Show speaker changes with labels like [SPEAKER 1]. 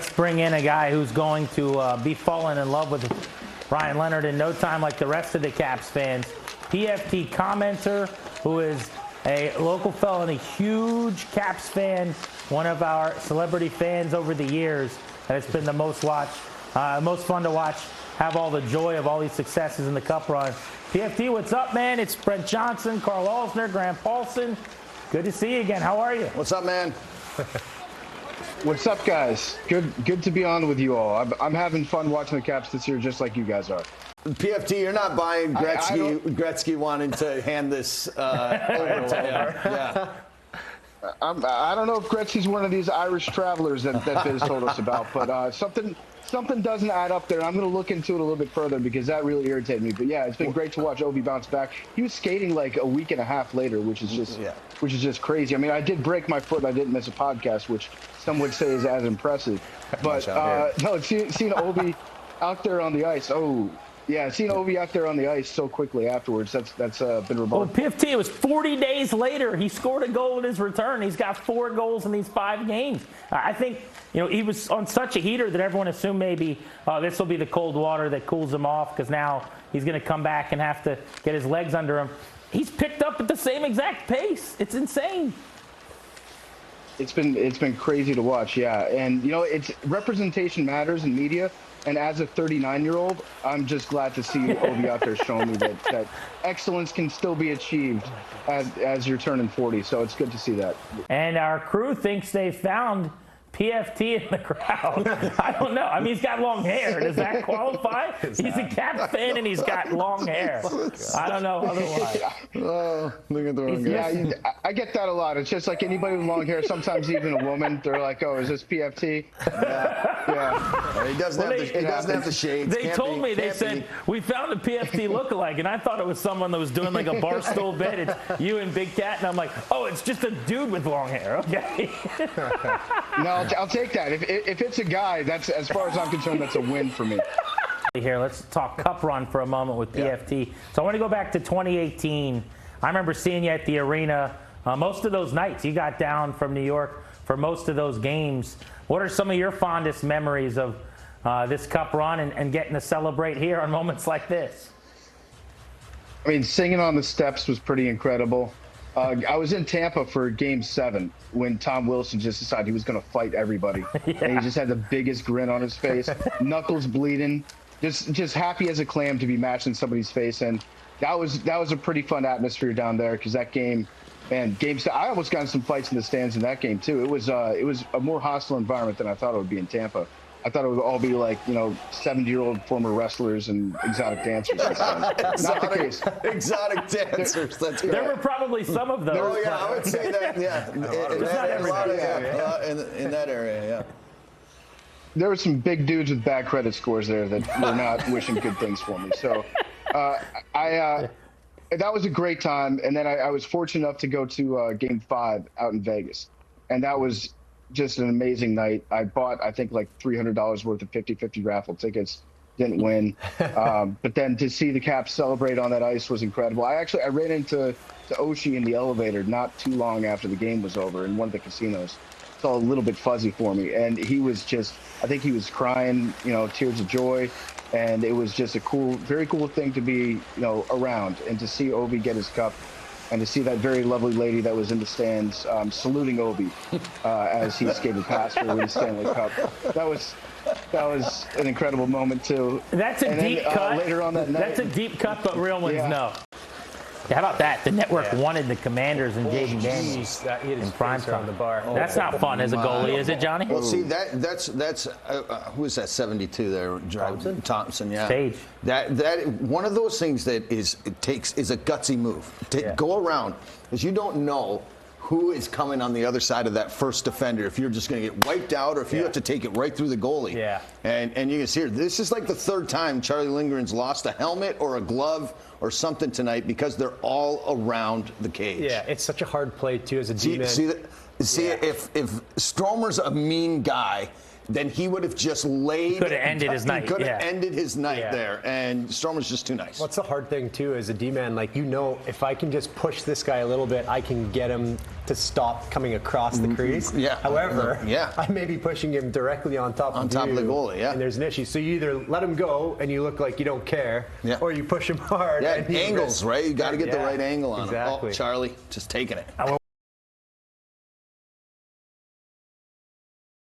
[SPEAKER 1] let's bring in a guy who's going to be falling in love with Ryan Leonard in no time like the rest of the Caps fans. PFT commenter who is a local fellow and a huge Caps fan, one of our celebrity fans over the years. And it's been the most fun to watch, have all the joy of all these successes in the Cup run. PFT, what's up, man? It's Brent Johnson, Carl Alsner, Grant Paulson. Good to see you again. How are you?
[SPEAKER 2] What's up, man?
[SPEAKER 3] What's up, guys? Good to be on with you all. I'm having fun watching the Caps this year, just like you guys are.
[SPEAKER 2] PFT, you're not buying Gretzky wanting to hand this over to him. Yeah.
[SPEAKER 3] I don't know if Gretzky's one of these Irish travelers that Biz told us about, but something doesn't add up there. I'm going to look into it a little bit further because that really irritated me. But yeah, it's been great to watch Ovi bounce back. He was skating like a week and a half later, which is just crazy. I mean, I did break my foot. I didn't miss a podcast, which some would say is as impressive. But no, seeing Ovi out there on the ice. Oh. Yeah, seeing Ovi out there on the ice so quickly afterwards, that's been remarkable.
[SPEAKER 1] Well, PFT, it was 40 days later. He scored a goal in his return. He's got 4 goals in these 5 games. I think, he was on such a heater that everyone assumed maybe this will be the cold water that cools him off because now he's going to come back and have to get his legs under him. He's picked up at the same exact pace. It's insane.
[SPEAKER 3] It's been crazy to watch, yeah. And, it's representation matters in media. And as a 39-year-old, I'm just glad to see Ovi out there showing me that excellence can still be achieved as you're turning 40. So it's good to see that.
[SPEAKER 1] And our crew thinks they found PFT in the crowd. I don't know. I mean, he's got long hair. Does that qualify? He's a Caps fan and he's got long hair. I don't know otherwise.
[SPEAKER 2] Oh, look at the wrong guy.
[SPEAKER 3] Yeah, I get that a lot. It's just like anybody with long hair, sometimes even a woman, they're like, oh, is this PFT?
[SPEAKER 2] Yeah. He doesn't have the shades.
[SPEAKER 1] They told me, they said, we found a PFT lookalike, and I thought it was someone that was doing like a Barstool bit. It's you and Big Cat, and I'm like, oh, it's just a dude with long hair. Okay.
[SPEAKER 3] No, I'll take that. If it's a guy, that's, as far as I'm concerned, that's a win for me.
[SPEAKER 1] Here, let's talk Cup run for a moment with PFT. So I want to go back to 2018. I remember seeing you at the arena most of those nights. You got down from New York for most of those games. What are some of your fondest memories of this Cup run and getting to celebrate here on moments like this?
[SPEAKER 3] I mean, singing on the steps was pretty incredible. I was in Tampa for Game 7 when Tom Wilson just decided he was going to fight everybody. And he just had the biggest grin on his face, knuckles bleeding, just happy as a clam to be matched in somebody's face. And that was a pretty fun atmosphere down there because that game, man, I almost got in some fights in the stands in that game too. It was a more hostile environment than I thought it would be in Tampa. I thought it would all be like, 70-year-old former wrestlers and exotic dancers. Not the case.
[SPEAKER 2] Exotic dancers. That's great.
[SPEAKER 1] There were probably some of those.
[SPEAKER 2] Oh, yeah, I would say that, yeah. In that area, yeah.
[SPEAKER 3] There were some big dudes with bad credit scores there that were not wishing good things for me. So that was a great time. And then I was fortunate enough to go to Game 5 out in Vegas. And that was just an amazing night. I bought, I think, like $300 worth of 50-50 raffle tickets. Didn't win. But then to see the Caps celebrate on that ice was incredible. I ran into Oshie in the elevator not too long after the game was over in one of the casinos. It's all a little bit fuzzy for me. And he was just, I think he was crying, tears of joy. And it was just a very cool thing to be, around and to see Ovi get his cup. And to see that very lovely lady that was in the stands saluting Ovi as he skated past her with the Stanley Cup. That was an incredible moment too.
[SPEAKER 1] That's a deep cut.
[SPEAKER 3] Later on that night,
[SPEAKER 1] that's a deep cut, but real ones know. Yeah, how about that? The network wanted the Commanders and Jaden Daniels in prime time. The bar. That's not fun as a goalie, is it, Johnny?
[SPEAKER 2] Well, see, that's who is that 72 there? Thompson, yeah.
[SPEAKER 1] Stage.
[SPEAKER 2] That one of those things that is a gutsy move. Go around, because you don't know who is coming on the other side of that first defender, if you're just going to get wiped out or if you have to take it right through the goalie.
[SPEAKER 1] Yeah.
[SPEAKER 2] And you can see here, this is like the 3rd time Charlie Lindgren's lost a helmet or a glove or something tonight because they're all around the cage.
[SPEAKER 4] Yeah, it's such a hard play, too, as a D-man.
[SPEAKER 2] See if Stromer's a mean guy, then he would have just laid.
[SPEAKER 1] Could have ended his night.
[SPEAKER 2] He could have
[SPEAKER 1] yeah.
[SPEAKER 2] ended his night there, and Stroman's just too nice.
[SPEAKER 4] What's the hard thing too as a D-man? Like, if I can just push this guy a little bit, I can get him to stop coming across the crease.
[SPEAKER 2] Yeah.
[SPEAKER 4] However, I may be pushing him directly on top of the goalie.
[SPEAKER 2] Yeah.
[SPEAKER 4] And there's an issue. So you either let him go and you look like you don't care, or you push him hard.
[SPEAKER 2] Yeah.
[SPEAKER 4] And
[SPEAKER 2] Angles, right? You got to get the right angle on him.
[SPEAKER 4] Exactly.
[SPEAKER 2] Oh, Charlie, just taking it.